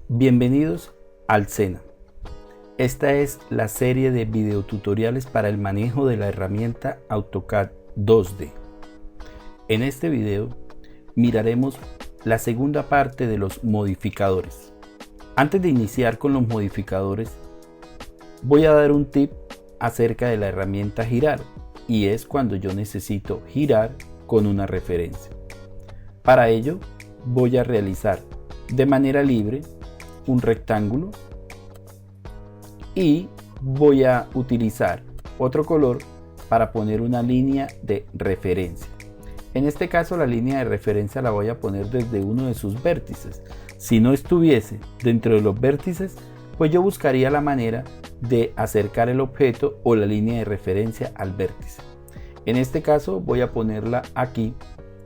Bienvenidos al SENA. Esta es la serie de videotutoriales para el manejo de la herramienta AutoCAD 2D. En este video miraremos la segunda parte de los modificadores. Antes de iniciar con los modificadores, voy a dar un tip acerca de la herramienta girar, y es cuando yo necesito girar con una referencia. Para ello voy a realizar de manera libre un rectángulo y voy a utilizar otro color para poner una línea de referencia. En este caso la línea de referencia la voy a poner desde uno de sus vértices. Si no estuviese dentro de los vértices, pues yo buscaría la manera de acercar el objeto o la línea de referencia al vértice. En este caso voy a ponerla aquí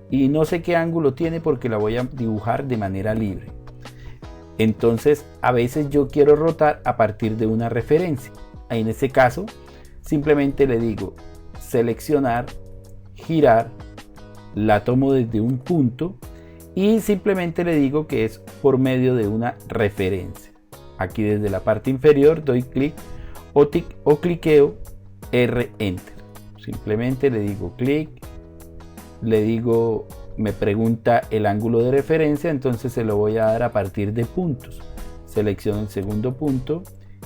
y no sé qué ángulo tiene porque la voy a dibujar de manera libre. Entonces a veces yo quiero rotar a partir de una referencia. En este caso simplemente le digo seleccionar, girar, la tomo desde un punto y simplemente le digo que es por medio de una referencia. Aquí desde la parte inferior doy clic o cliqueo R Enter. Simplemente le digo clic, le digo, me pregunta el ángulo de referencia, entonces se lo voy a dar a partir de puntos. Selecciono el segundo punto,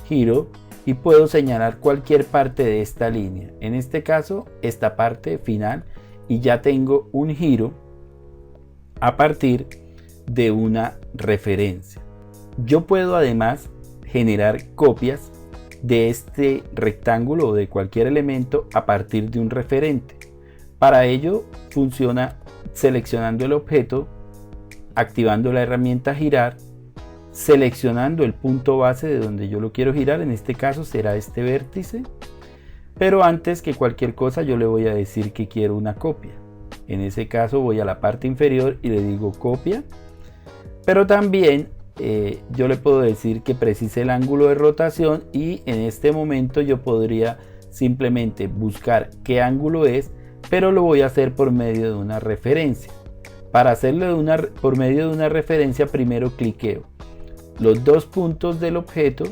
giro y puedo señalar cualquier parte de esta línea. En este caso, esta parte final, y ya tengo un giro a partir de una referencia. Yo puedo además generar copias de este rectángulo o de cualquier elemento a partir de un referente. Para ello funciona seleccionando el objeto, activando la herramienta girar, seleccionando el punto base de donde yo lo quiero girar. En este caso será este vértice, pero antes que cualquier cosa yo le voy a decir que quiero una copia. En ese caso voy a la parte inferior y le digo copia, pero también yo le puedo decir que precise el ángulo de rotación, y en este momento yo podría simplemente buscar qué ángulo es, pero lo voy a hacer por medio de una referencia. Para hacerlo por medio de una referencia, primero cliqueo los dos puntos del objeto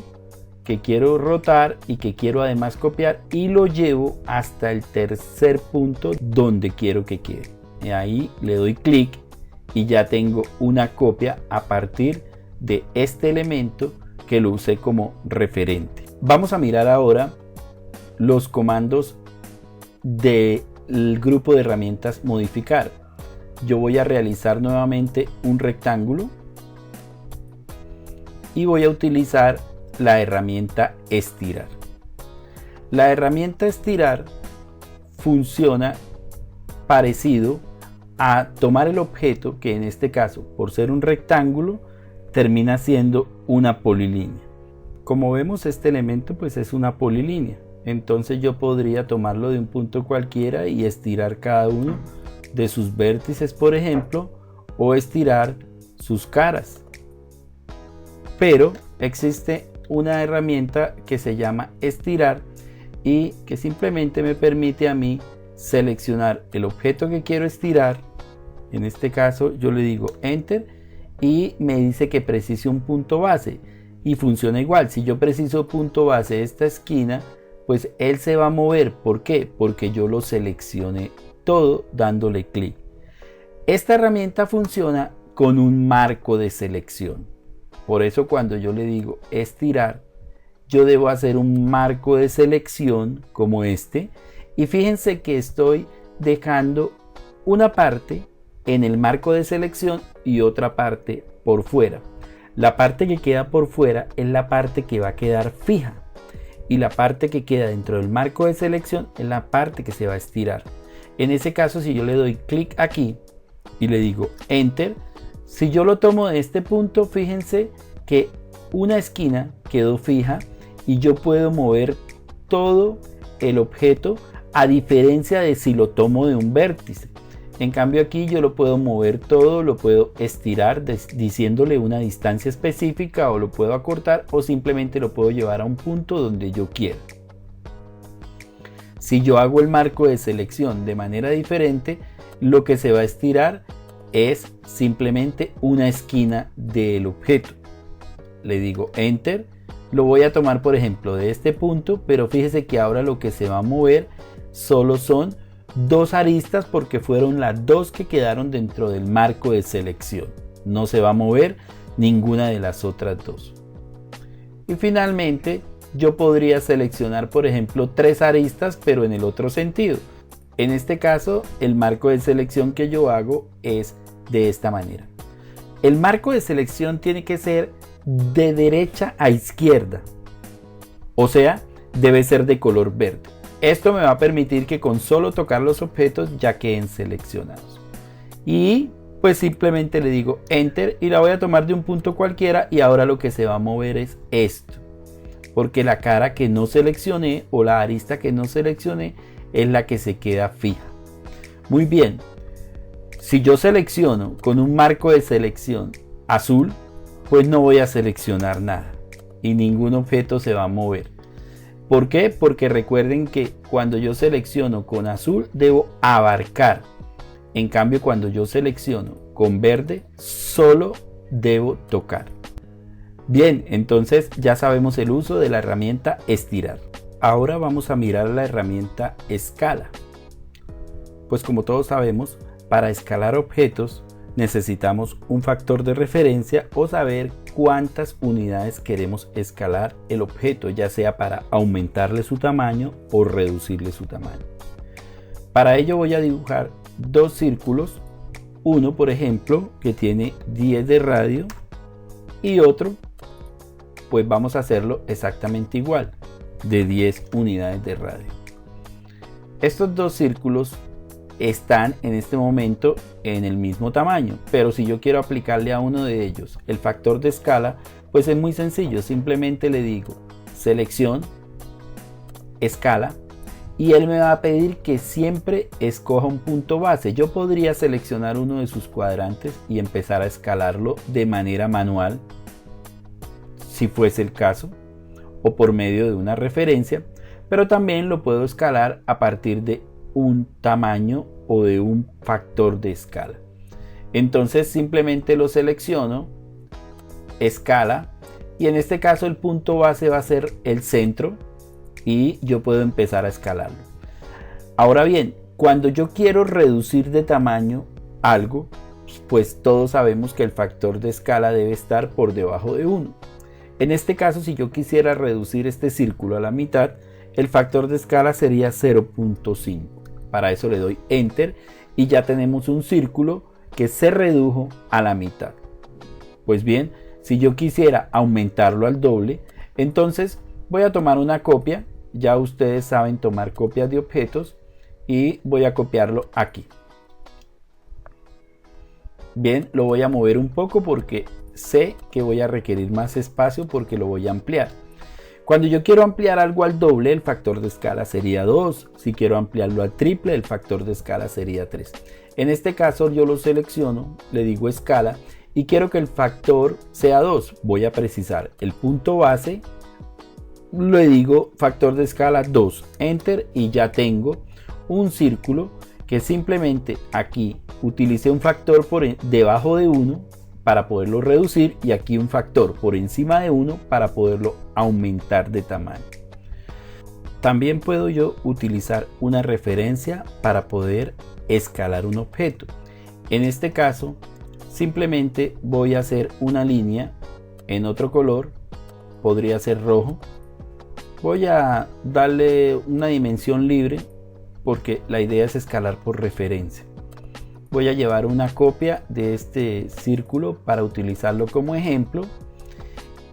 que quiero rotar y que quiero además copiar, y lo llevo hasta el tercer punto donde quiero que quede. Y ahí le doy clic y ya tengo una copia a partir de este elemento que lo usé como referente. Vamos a mirar ahora los comandos del grupo de herramientas modificar. Yo voy a realizar nuevamente un rectángulo y voy a utilizar la herramienta estirar. La herramienta estirar funciona parecido a tomar el objeto, que en este caso, por ser un rectángulo, termina siendo una polilínea. Como vemos, este elemento pues es una polilínea. Entonces yo podría tomarlo de un punto cualquiera y estirar cada uno de sus vértices, por ejemplo, o estirar sus caras. Pero existe una herramienta que se llama estirar y que simplemente me permite a mí seleccionar el objeto que quiero estirar. En este caso yo le digo enter y me dice que precise un punto base, y funciona igual. Si yo preciso punto base de esta esquina, pues él se va a mover. ¿Por qué? Porque yo lo seleccioné todo dándole clic. Esta herramienta funciona con un marco de selección. Por eso cuando yo le digo estirar, yo debo hacer un marco de selección como este, y fíjense que estoy dejando una parte en el marco de selección y otra parte por fuera. La parte que queda por fuera es la parte que va a quedar fija, y la parte que queda dentro del marco de selección es la parte que se va a estirar. En ese caso, si yo le doy clic aquí y le digo enter, si yo lo tomo de este punto, fíjense que una esquina quedó fija y yo puedo mover todo el objeto, a diferencia de si lo tomo de un vértice. En cambio aquí yo lo puedo mover todo, lo puedo estirar diciéndole una distancia específica, o lo puedo acortar, o simplemente lo puedo llevar a un punto donde yo quiera. Si yo hago el marco de selección de manera diferente, lo que se va a estirar es simplemente una esquina del objeto. le digo Enter, lo voy a tomar por ejemplo de este punto, pero fíjese que ahora lo que se va a mover solo son dos aristas porque fueron las dos que quedaron dentro del marco de selección. No se va a mover ninguna de las otras dos. Y finalmente yo podría seleccionar por ejemplo tres aristas pero en el otro sentido. En este caso el marco de selección que yo hago es de esta manera. El marco de selección tiene que ser de derecha a izquierda, o sea, debe ser de color verde. Esto me va a permitir que con solo tocar los objetos ya queden seleccionados. Y pues simplemente le digo Enter y la voy a tomar de un punto cualquiera y ahora lo que se va a mover es esto. Porque la cara que no seleccioné o la arista que no seleccioné es la que se queda fija. Muy bien. Si yo selecciono con un marco de selección azul, pues no voy a seleccionar nada y ningún objeto se va a mover. ¿Por qué? Porque recuerden que cuando yo selecciono con azul debo abarcar. En cambio, cuando yo selecciono con verde, solo debo tocar. Bien, entonces ya sabemos el uso de la herramienta estirar. Ahora vamos a mirar la herramienta escala. Pues como todos sabemos, para escalar objetos necesitamos un factor de referencia o saber cuántas unidades queremos escalar el objeto, ya sea para aumentarle su tamaño o reducirle su tamaño. Para ello voy a dibujar dos círculos, uno por ejemplo que tiene 10 de radio y otro pues vamos a hacerlo exactamente igual, de 10 unidades de radio. Estos dos círculos están en este momento en el mismo tamaño, pero si yo quiero aplicarle a uno de ellos el factor de escala, pues es muy sencillo, simplemente le digo selección, escala, y él me va a pedir que siempre escoja un punto base. Yo podría seleccionar uno de sus cuadrantes y empezar a escalarlo de manera manual, si fuese el caso, o por medio de una referencia, pero también lo puedo escalar a partir de un tamaño o de un factor de escala. Entonces simplemente lo selecciono, escala, y en este caso el punto base va a ser el centro y yo puedo empezar a escalarlo. Ahora bien, cuando yo quiero reducir de tamaño algo, pues todos sabemos que el factor de escala debe estar por debajo de 1. En este caso, si yo quisiera reducir este círculo a la mitad, el factor de escala sería 0.5. Para eso le doy Enter y ya tenemos un círculo que se redujo a la mitad. Pues bien, si yo quisiera aumentarlo al doble, entonces voy a tomar una copia. Ya ustedes saben tomar copias de objetos y voy a copiarlo aquí. Bien, lo voy a mover un poco porque sé que voy a requerir más espacio porque lo voy a ampliar. Cuando yo quiero ampliar algo al doble, el factor de escala sería 2. Si quiero ampliarlo al triple, el factor de escala sería 3. En este caso yo lo selecciono, le digo escala y quiero que el factor sea 2. Voy a precisar el punto base, le digo factor de escala 2, Enter y ya tengo un círculo que simplemente aquí utilicé un factor por debajo de 1 para poderlo reducir y aquí un factor por encima de 1 para poderlo aumentar de tamaño. También puedo yo utilizar una referencia para poder escalar un objeto. En este caso simplemente voy a hacer una línea en otro color, podría ser rojo. Voy a darle una dimensión libre porque la idea es escalar por referencia. Voy a llevar una copia de este círculo para utilizarlo como ejemplo.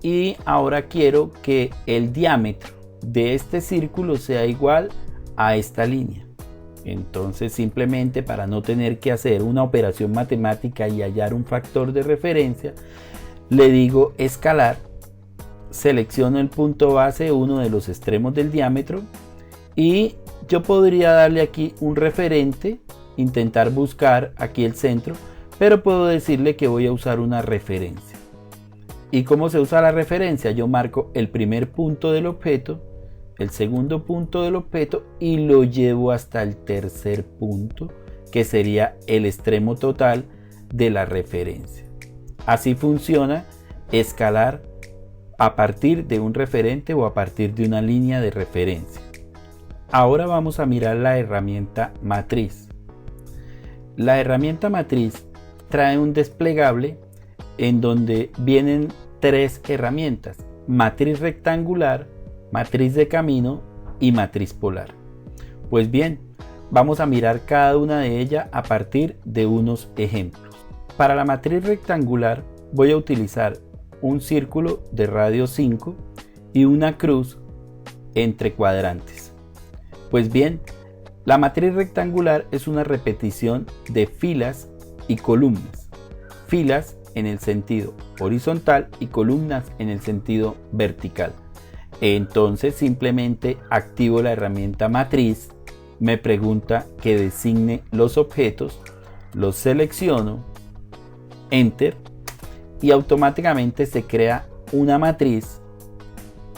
Y ahora quiero que el diámetro de este círculo sea igual a esta línea. Entonces simplemente para no tener que hacer una operación matemática y hallar un factor de referencia, le digo escalar. Selecciono el punto base, uno de los extremos del diámetro, y yo podría darle aquí un referente, intentar buscar aquí el centro, pero puedo decirle que voy a usar una referencia. ¿Y cómo se usa la referencia? Yo marco el primer punto del objeto, el segundo punto del objeto y lo llevo hasta el tercer punto, que sería el extremo total de la referencia. Así funciona escalar a partir de un referente o a partir de una línea de referencia. Ahora vamos a mirar la herramienta matriz. La herramienta matriz trae un desplegable en donde vienen tres herramientas: matriz rectangular, matriz de camino y matriz polar. Pues bien, vamos a mirar cada una de ellas a partir de unos ejemplos. Para la matriz rectangular voy a utilizar un círculo de radio 5 y una cruz entre cuadrantes. Pues bien, la matriz rectangular es una repetición de filas y columnas. Filas en el sentido horizontal y columnas en el sentido vertical. Entonces simplemente activo la herramienta matriz, me pregunta que designe los objetos, los selecciono, Enter, y automáticamente se crea una matriz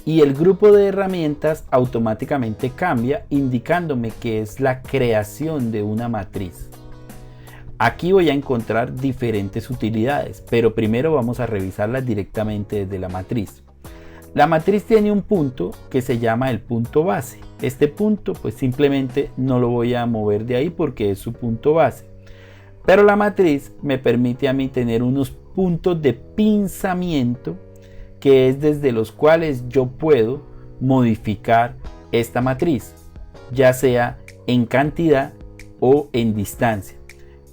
y el grupo de herramientas automáticamente cambia, indicándome que es la creación de una matriz. Aquí voy a encontrar diferentes utilidades, pero primero vamos a revisarlas directamente desde la matriz. La matriz tiene un punto que se llama el punto base. Este punto pues simplemente no lo voy a mover de ahí porque es su punto base. Pero la matriz me permite a mí tener unos puntos de pinzamiento, que es desde los cuales yo puedo modificar esta matriz, ya sea en cantidad o en distancia,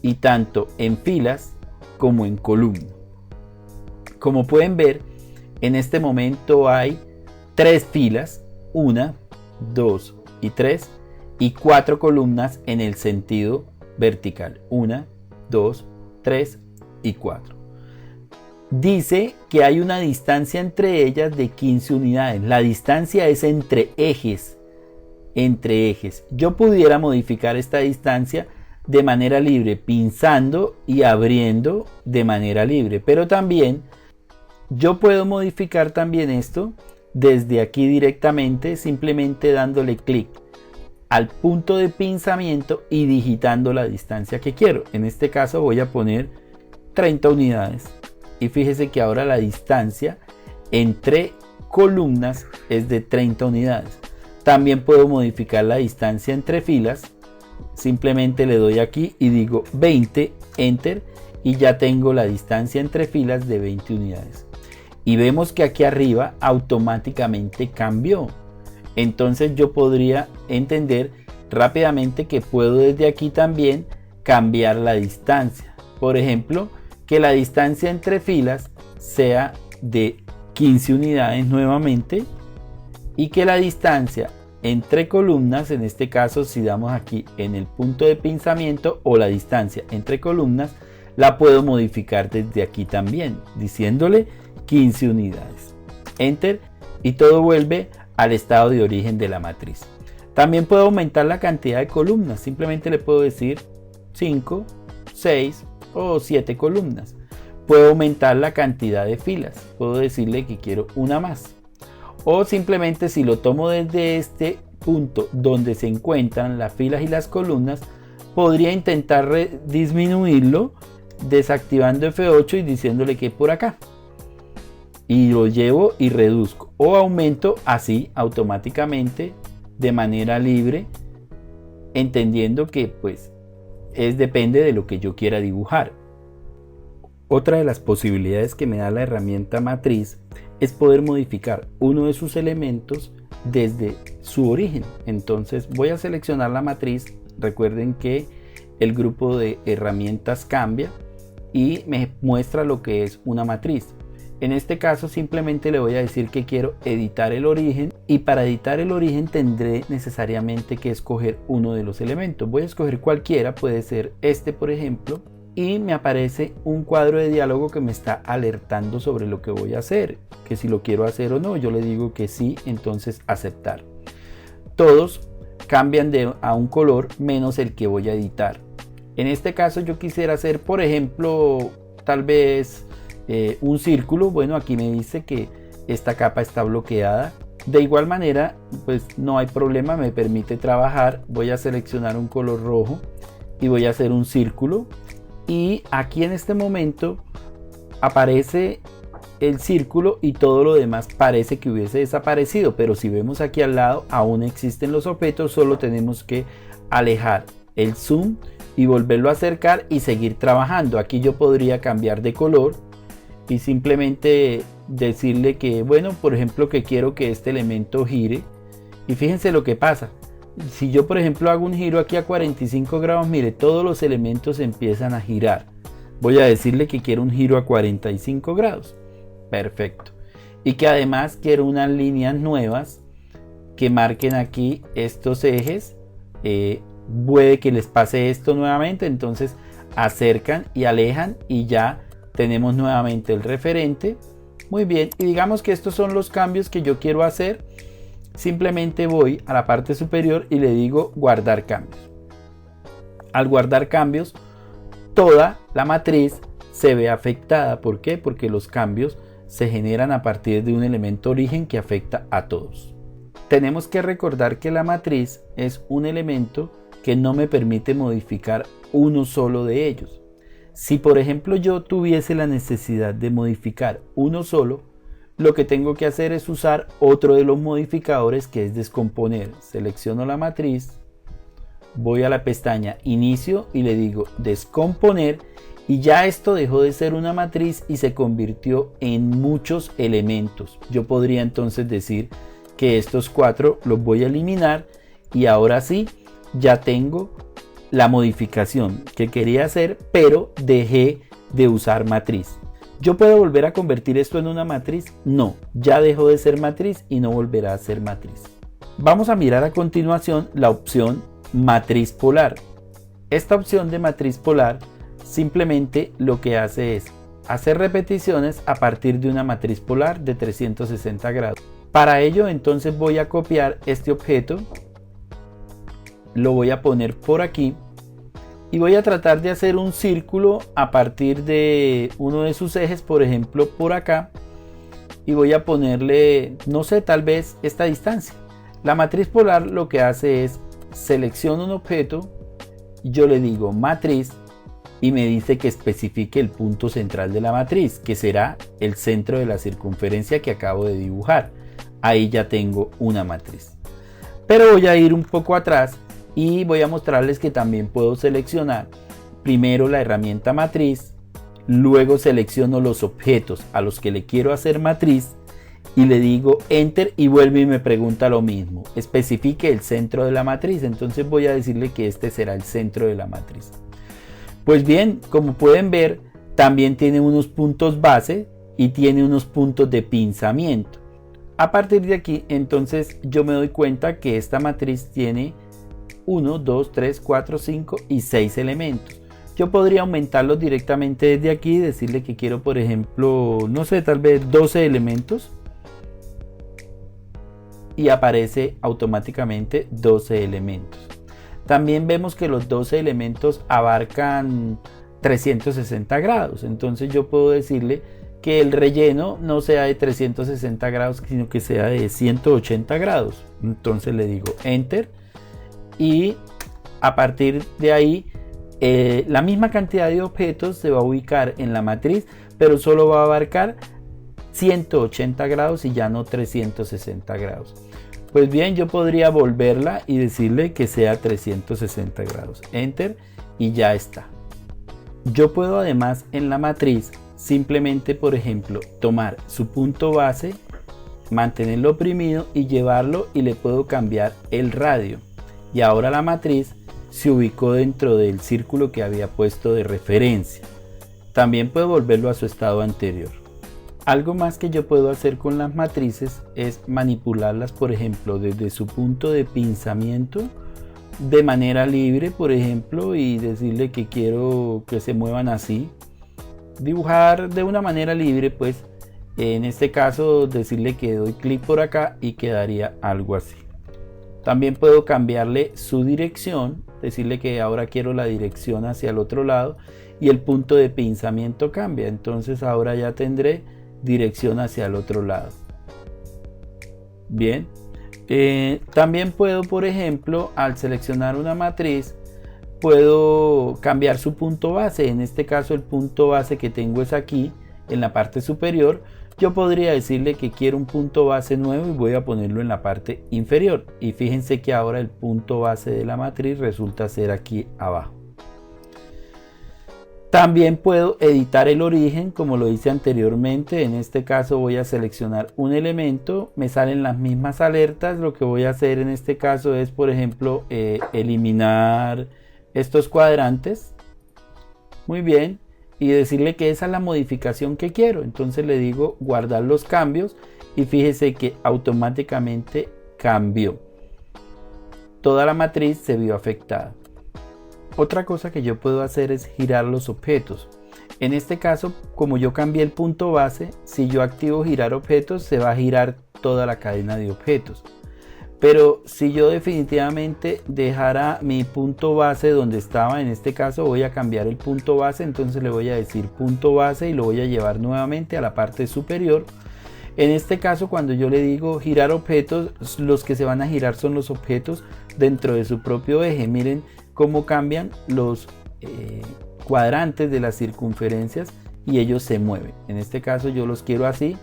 y tanto en filas como en columna. Como pueden ver, en este momento hay 3 filas, 1, 2 y 3, y 4 columnas en el sentido vertical, 1, 2, 3 y 4. Dice que hay una distancia entre ellas de 15 unidades. La distancia es entre ejes. Yo pudiera modificar esta distancia de manera libre, pinzando y abriendo de manera libre, pero también yo puedo modificar también esto desde aquí directamente, simplemente dándole clic al punto de pinzamiento y digitando la distancia que quiero. En este caso voy a poner 30 unidades y fíjese que ahora la distancia entre columnas es de 30 unidades. También puedo modificar la distancia entre filas, simplemente le doy aquí y digo 20, Enter, y ya tengo la distancia entre filas de 20 unidades. Y vemos que aquí arriba automáticamente cambió. Entonces yo podría entender rápidamente que puedo desde aquí también cambiar la distancia. Por ejemplo, que la distancia entre filas sea de 15 unidades nuevamente y que la distancia entre columnas, en este caso si damos aquí en el punto de pinzamiento, o la distancia entre columnas, la puedo modificar desde aquí también, diciéndole 15 unidades. Enter, y todo vuelve al estado de origen de la matriz. También puedo aumentar la cantidad de columnas. Simplemente le puedo decir 5, 6 o 7 columnas. Puedo aumentar la cantidad de filas. Puedo decirle que quiero una más. O simplemente, si lo tomo desde este punto donde se encuentran las filas y las columnas, podría intentar disminuirlo desactivando F8 y diciéndole que por acá. Y lo llevo y reduzco o aumento así automáticamente de manera libre, entendiendo que pues depende de lo que yo quiera dibujar. Otra de las posibilidades que me da la herramienta matriz es poder modificar uno de sus elementos desde su origen. Entonces voy a seleccionar la matriz. Recuerden que el grupo de herramientas cambia y me muestra lo que es una matriz. En este caso simplemente le voy a decir que quiero editar el origen, y para editar el origen tendré necesariamente que escoger uno de los elementos. Voy a escoger cualquiera, puede ser este por ejemplo, y me aparece un cuadro de diálogo que me está alertando sobre lo que voy a hacer, que si lo quiero hacer o no. Yo le digo que sí, entonces aceptar. Todos cambian a un color menos el que voy a editar. En este caso yo quisiera hacer, por ejemplo, tal vez un círculo. Bueno, aquí me dice que esta capa está bloqueada. De igual manera, pues no hay problema, me permite trabajar. Voy a seleccionar un color rojo y voy a hacer un círculo. Y aquí en este momento aparece el círculo y todo lo demás parece que hubiese desaparecido, pero si vemos aquí al lado aún existen los objetos, solo tenemos que alejar el zoom y volverlo a acercar y seguir trabajando. Aquí yo podría cambiar de color y simplemente decirle que, bueno, por ejemplo, que quiero que este elemento gire, y fíjense lo que pasa. Si yo por ejemplo hago un giro aquí a 45 grados, mire, todos los elementos empiezan a girar. Voy a decirle que quiero un giro a 45 grados. Perfecto. Y que además quiero unas líneas nuevas que marquen aquí estos ejes. Puede que les pase esto nuevamente, entonces acercan y alejan y ya tenemos nuevamente el referente. Muy bien, y digamos que estos son los cambios que yo quiero hacer. Simplemente voy a la parte superior y le digo guardar cambios. Al guardar cambios, toda la matriz se ve afectada. ¿Por qué? Porque los cambios se generan a partir de un elemento origen que afecta a todos. Tenemos que recordar que la matriz es un elemento que no me permite modificar uno solo de ellos. Si por ejemplo yo tuviese la necesidad de modificar uno solo, lo que tengo que hacer es usar otro de los modificadores, que es descomponer. Selecciono la matriz, voy a la pestaña inicio y le digo descomponer, y ya esto dejó de ser una matriz y se convirtió en muchos elementos. Yo podría entonces decir que estos 4 los voy a eliminar y ahora sí ya tengo la modificación que quería hacer, pero dejé de usar matriz. ¿Yo puedo volver a convertir esto en una matriz? No, ya dejó de ser matriz y no volverá a ser matriz. Vamos a mirar a continuación la opción matriz polar. Esta opción de matriz polar simplemente lo que hace es hacer repeticiones a partir de una matriz polar de 360 grados. Para ello entonces voy a copiar este objeto, lo voy a poner por aquí y voy a tratar de hacer un círculo a partir de uno de sus ejes, por ejemplo por acá, y voy a ponerle, no sé, tal vez esta distancia. La matriz polar lo que hace es selecciono un objeto, yo le digo matriz y me dice que especifique el punto central de la matriz, que será el centro de la circunferencia que acabo de dibujar. Ahí ya tengo una matriz. Pero voy a ir un poco atrás y voy a mostrarles que también puedo seleccionar primero la herramienta matriz, luego selecciono los objetos a los que le quiero hacer matriz y le digo enter y vuelve y me pregunta lo mismo, especifique el centro de la matriz. Entonces voy a decirle que este será el centro de la matriz. Pues bien, como pueden ver, también tiene unos puntos base y tiene unos puntos de pinzamiento. A partir de aquí, entonces yo me doy cuenta que esta matriz tiene 1, 2, 3, 4, 5 y 6 elementos. Yo podría aumentarlos directamente desde aquí y decirle que quiero, por ejemplo, no sé, tal vez 12 elementos. Y aparece automáticamente 12 elementos. También vemos que los 12 elementos abarcan 360 grados. Entonces yo puedo decirle que el relleno no sea de 360 grados, sino que sea de 180 grados. Entonces le digo enter y a partir de ahí la misma cantidad de objetos se va a ubicar en la matriz, pero solo va a abarcar 180 grados y ya no 360 grados. Pues bien, yo podría volverla y decirle que sea 360 grados. Enter y ya está. Yo puedo además en la matriz simplemente, por ejemplo, tomar su punto base, mantenerlo oprimido y llevarlo, y le puedo cambiar el radio. Y ahora la matriz se ubicó dentro del círculo que había puesto de referencia. También puedo volverlo a su estado anterior. Algo más que yo puedo hacer con las matrices es manipularlas, por ejemplo, desde su punto de pinzamiento de manera libre, por ejemplo, y decirle que quiero que se muevan así. Dibujar de una manera libre, pues en este caso decirle que doy clic por acá y quedaría algo así. También puedo cambiarle su dirección, decirle que ahora quiero la dirección hacia el otro lado y el punto de pinzamiento cambia. Entonces ahora ya tendré dirección hacia el otro lado. Bien, también puedo, por ejemplo, al seleccionar una matriz, puedo cambiar su punto base. En este caso el punto base que tengo es aquí en la parte superior. yo podría decirle que quiero un punto base nuevo y voy a ponerlo en la parte inferior. Y fíjense que ahora el punto base de la matriz resulta ser aquí abajo. También puedo editar el origen como lo hice anteriormente. En este caso voy a seleccionar un elemento, me salen las mismas alertas. Lo que voy a hacer en este caso es, por ejemplo, eliminar estos cuadrantes. Muy bien. Y decirle que esa es la modificación que quiero. Entonces le digo guardar los cambios y fíjese que automáticamente cambió. Toda la matriz se vio afectada. Otra cosa que yo puedo hacer es girar los objetos. En este caso, como yo cambié el punto base, si yo activo girar objetos, se va a girar toda la cadena de objetos. Pero si yo definitivamente dejara mi punto base donde estaba, en este caso voy a cambiar el punto base, entonces le voy a decir punto base y lo voy a llevar nuevamente a la parte superior. En este caso, cuando yo le digo girar objetos, los que se van a girar son los objetos dentro de su propio eje. Miren cómo cambian los cuadrantes de las circunferencias y ellos se mueven. En este caso yo los quiero así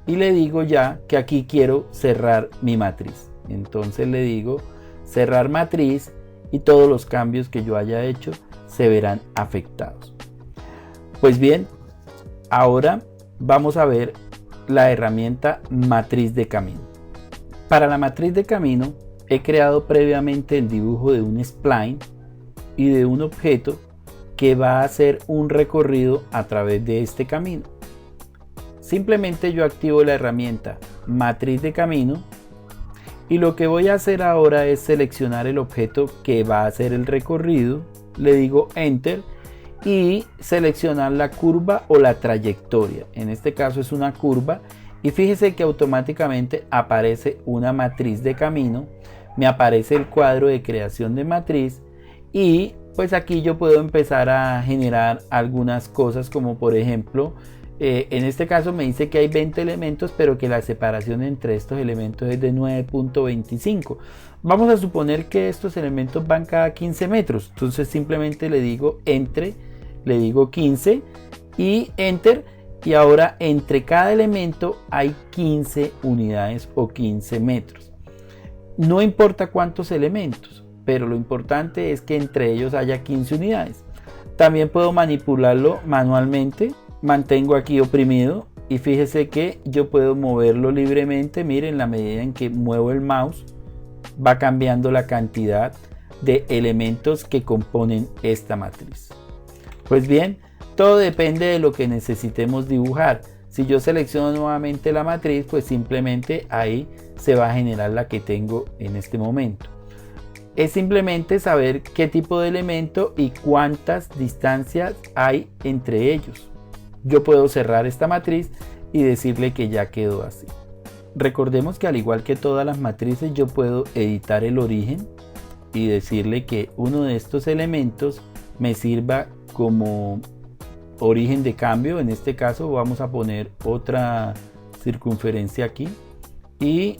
y le digo ya que aquí quiero cerrar mi matriz. Entonces le digo cerrar matriz y todos los cambios que yo haya hecho se verán afectados. Pues bien, ahora vamos a ver la herramienta matriz de camino. Para la matriz de camino he creado previamente el dibujo de un spline y de un objeto que va a hacer un recorrido a través de este camino. Simplemente yo activo la herramienta matriz de camino y lo que voy a hacer ahora es seleccionar el objeto que va a hacer el recorrido, le digo enter y seleccionar la curva o la trayectoria. En este caso es una curva y fíjese que automáticamente aparece una matriz de camino, me aparece el cuadro de creación de matriz y pues aquí yo puedo empezar a generar algunas cosas como por ejemplo en este caso me dice que hay 20 elementos pero que la separación entre estos elementos es de 9.25. Vamos a suponer que estos elementos van cada 15 metros, entonces simplemente le digo entre, le digo 15 y enter y ahora entre cada elemento hay 15 unidades o 15 metros. No importa cuántos elementos, pero lo importante es que entre ellos haya 15 unidades. También puedo manipularlo manualmente, mantengo aquí oprimido y fíjese que yo puedo moverlo libremente. Miren, la medida en que muevo el mouse va cambiando la cantidad de elementos que componen esta matriz. Pues bien, todo depende de lo que necesitemos dibujar. Si yo selecciono nuevamente la matriz, pues simplemente ahí se va a generar la que tengo en este momento. Es simplemente saber qué tipo de elemento y cuántas distancias hay entre ellos. Yo puedo cerrar esta matriz y decirle que ya quedó así. Recordemos que al igual que todas las matrices yo puedo editar el origen y decirle que uno de estos elementos me sirva como origen de cambio. En este caso vamos a poner otra circunferencia aquí y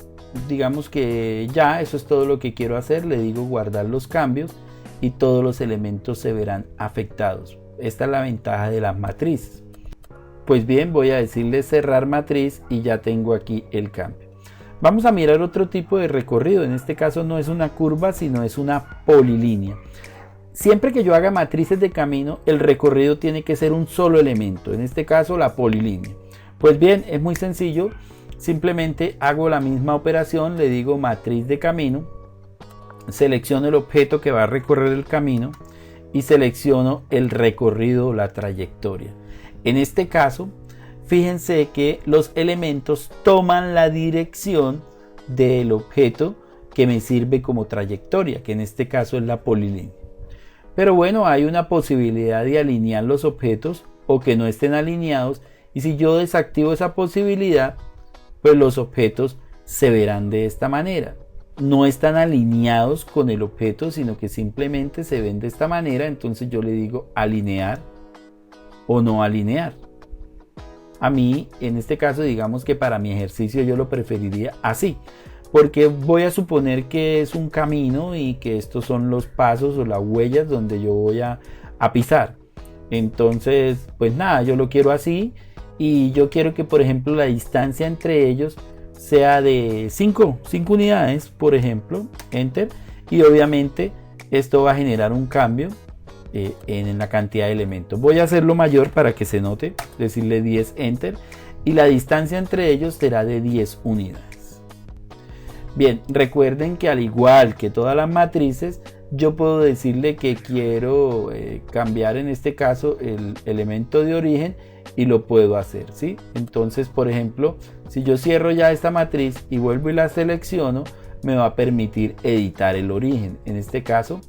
digamos que ya eso es todo lo que quiero hacer. Le digo guardar los cambios y todos los elementos se verán afectados. Esta es la ventaja de las matrices. Pues bien, voy a decirle cerrar matriz y ya tengo aquí el cambio. Vamos a mirar otro tipo de recorrido. En este caso no es una curva, sino es una polilínea. Siempre que yo haga matrices de camino, el recorrido tiene que ser un solo elemento. En este caso, la polilínea. Pues bien, es muy sencillo. Simplemente hago la misma operación, le digo matriz de camino, selecciono el objeto que va a recorrer el camino y selecciono el recorrido o la trayectoria. En este caso, fíjense que los elementos toman la dirección del objeto que me sirve como trayectoria, que en este caso es la polilínea. Pero bueno, hay una posibilidad de alinear los objetos o que no estén alineados, y si yo desactivo esa posibilidad, pues los objetos se verán de esta manera. No están alineados con el objeto, sino que simplemente se ven de esta manera. Entonces yo le digo alinear o no alinear. A mí, en este caso, digamos que para mi ejercicio yo lo preferiría así, porque voy a suponer que es un camino y que estos son los pasos o las huellas donde yo voy a pisar. Entonces, pues nada, yo lo quiero así y yo quiero que, por ejemplo, la distancia entre ellos sea de 5 unidades, por ejemplo, enter, y obviamente esto va a generar un cambio en la cantidad de elementos. Voy a hacerlo mayor para que se note, decirle 10, enter, y la distancia entre ellos será de 10 unidades. Bien, recuerden que al igual que todas las matrices, yo puedo decirle que quiero cambiar en este caso el elemento de origen y lo puedo hacer, ¿sí? Entonces, por ejemplo, si yo cierro ya esta matriz y vuelvo y la selecciono, me va a permitir editar el origen. En este caso,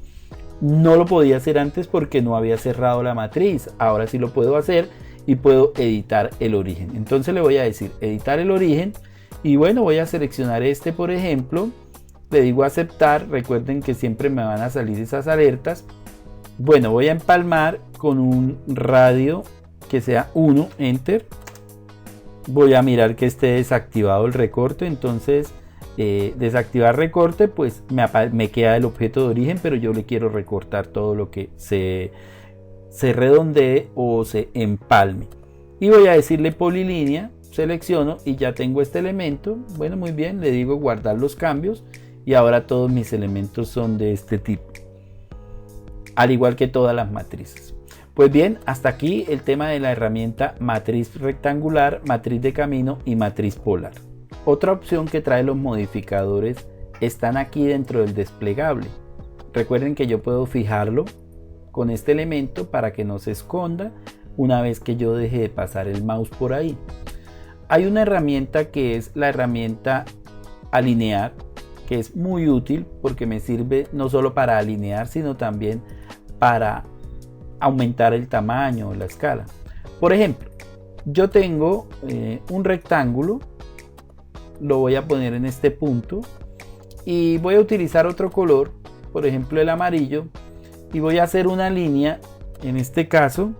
no lo podía hacer antes porque no había cerrado la matriz. Ahora sí lo puedo hacer y puedo editar el origen. Entonces le voy a decir editar el origen y bueno, voy a seleccionar este, por ejemplo. Le digo aceptar. Recuerden que siempre me van a salir esas alertas. Bueno, voy a empalmar con un radio que sea 1, enter. Voy a mirar que esté desactivado el recorte, entonces desactivar recorte, pues me queda el objeto de origen, pero yo le quiero recortar todo lo que se redondee o se empalme. Y voy a decirle polilínea, selecciono y ya tengo este elemento. Bueno, muy bien, le digo guardar los cambios y ahora todos mis elementos son de este tipo, al igual que todas las matrices. Pues bien, hasta aquí el tema de la herramienta matriz rectangular, matriz de camino y matriz polar. Otra opción que trae los modificadores están aquí dentro del desplegable. Recuerden que yo puedo fijarlo con este elemento para que no se esconda una vez que yo deje de pasar el mouse por ahí. Hay una herramienta que es la herramienta alinear, que es muy útil porque me sirve no solo para alinear, sino también para aumentar el tamaño o la escala. Por ejemplo, yo tengo un rectángulo, lo voy a poner en este punto y voy a utilizar otro color, por ejemplo el amarillo, y voy a hacer una línea. En este caso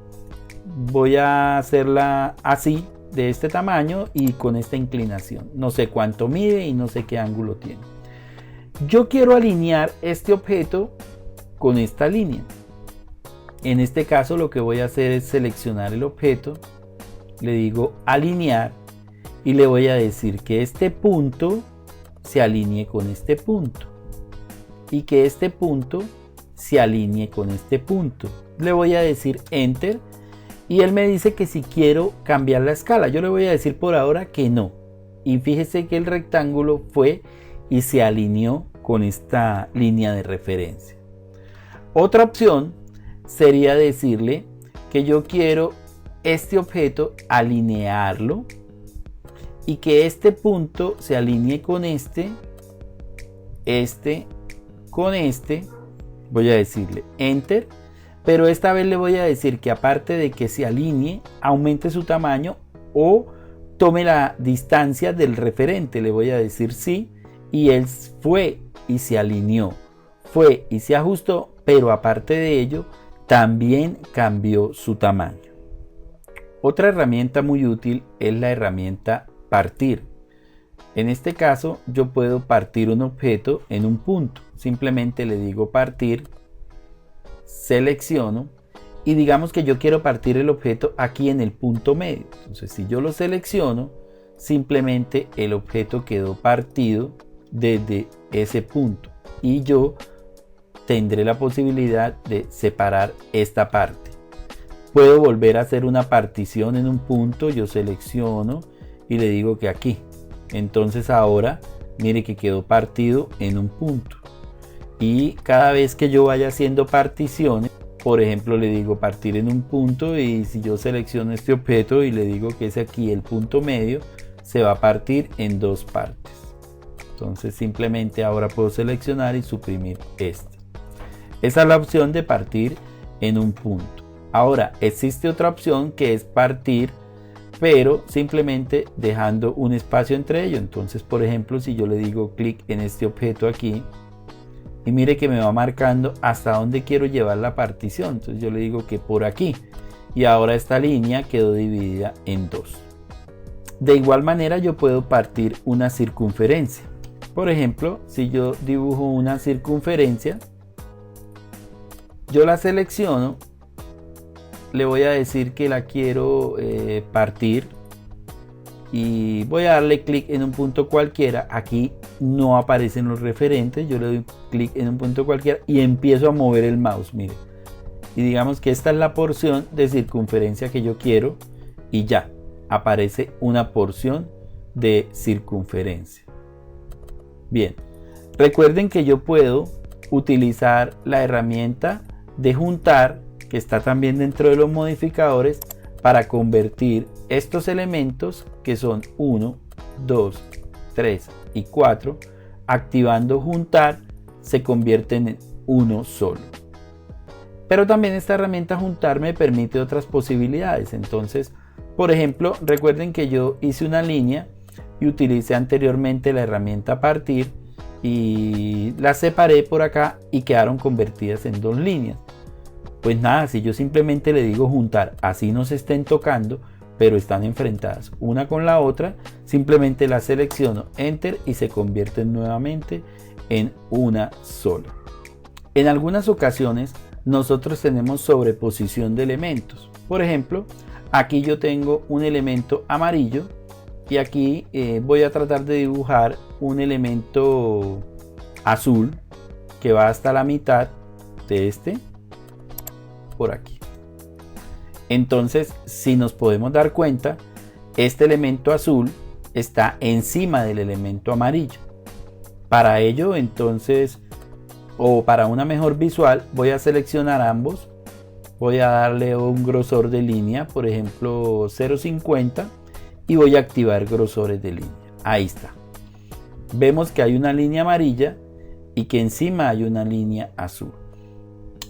voy a hacerla así, de este tamaño y con esta inclinación. No sé cuánto mide y no sé qué ángulo tiene. Yo quiero alinear este objeto con esta línea. En este caso lo que voy a hacer es seleccionar el objeto, le digo alinear y le voy a decir que este punto se alinee con este punto y que este punto se alinee con este punto. Le voy a decir enter y él me dice que si quiero cambiar la escala. Yo le voy a decir por ahora que no. Y fíjese que el rectángulo fue y se alineó con esta línea de referencia. Otra opción sería decirle que yo quiero este objeto alinearlo y que este punto se alinee con este con este. Voy a decirle enter, pero esta vez le voy a decir que aparte de que se alinee, aumente su tamaño o tome la distancia del referente. Le voy a decir sí y él fue y se alineó, fue y se ajustó, pero aparte de ello también cambió su tamaño. Otra herramienta muy útil es la herramienta partir. En este caso yo puedo partir un objeto en un punto. Simplemente le digo partir, selecciono y digamos que yo quiero partir el objeto aquí en el punto medio. Entonces si yo lo selecciono, simplemente el objeto quedó partido desde ese punto y yo tendré la posibilidad de separar esta parte. Puedo volver a hacer una partición en un punto, yo selecciono y le digo que aquí. Entonces ahora mire que quedó partido en un punto. Y cada vez que yo vaya haciendo particiones, por ejemplo le digo partir en un punto y si yo selecciono este objeto y le digo que es aquí el punto medio, se va a partir en dos partes. Entonces simplemente ahora puedo seleccionar y suprimir este. Esa es la opción de partir en un punto. Ahora existe otra opción que es partir, pero simplemente dejando un espacio entre ellos. Entonces, por ejemplo, si yo le digo clic en este objeto aquí y mire que me va marcando hasta dónde quiero llevar la partición. Entonces yo le digo que por aquí y ahora esta línea quedó dividida en dos. De igual manera yo puedo partir una circunferencia. Por ejemplo, si yo dibujo una circunferencia, yo la selecciono, le voy a decir que la quiero partir y voy a darle clic en un punto cualquiera. Aquí no aparecen los referentes, yo le doy clic en un punto cualquiera y empiezo a mover el mouse, mire, y digamos que esta es la porción de circunferencia que yo quiero y ya aparece una porción de circunferencia. Bien, recuerden que yo puedo utilizar la herramienta de juntar, que está también dentro de los modificadores, para convertir estos elementos que son 1, 2, 3 y 4, activando juntar, se convierten en uno solo. Pero también esta herramienta juntar me permite otras posibilidades. Entonces, por ejemplo, recuerden que yo hice una línea y utilicé anteriormente la herramienta partir y las separé por acá y quedaron convertidas en dos líneas. Pues nada, si yo simplemente le digo juntar, así no se estén tocando, pero están enfrentadas una con la otra, simplemente la selecciono, enter, y se convierten nuevamente en una sola. En algunas ocasiones nosotros tenemos sobreposición de elementos. Por ejemplo, aquí yo tengo un elemento amarillo y aquí voy a tratar de dibujar un elemento azul que va hasta la mitad de este, por aquí. Entonces, si nos podemos dar cuenta, este elemento azul está encima del elemento amarillo. Para ello, entonces, o para una mejor visual, voy a seleccionar ambos. Voy a darle un grosor de línea, por ejemplo 0.50, y voy a activar grosores de línea. Ahí está. Vemos que hay una línea amarilla y que encima hay una línea azul.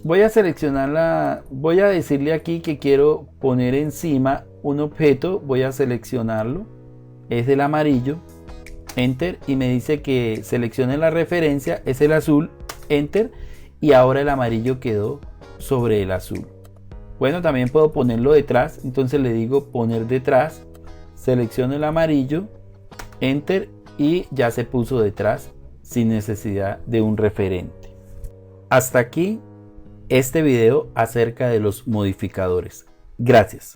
Voy a seleccionarla, voy a decirle aquí que quiero poner encima un objeto, voy a seleccionarlo, es el amarillo, enter, y me dice que seleccione la referencia, es el azul, enter, y ahora el amarillo quedó sobre el azul. Bueno, también puedo ponerlo detrás, entonces le digo poner detrás, selecciono el amarillo, enter, y ya se puso detrás sin necesidad de un referente. Hasta aquí este video acerca de los modificadores. Gracias.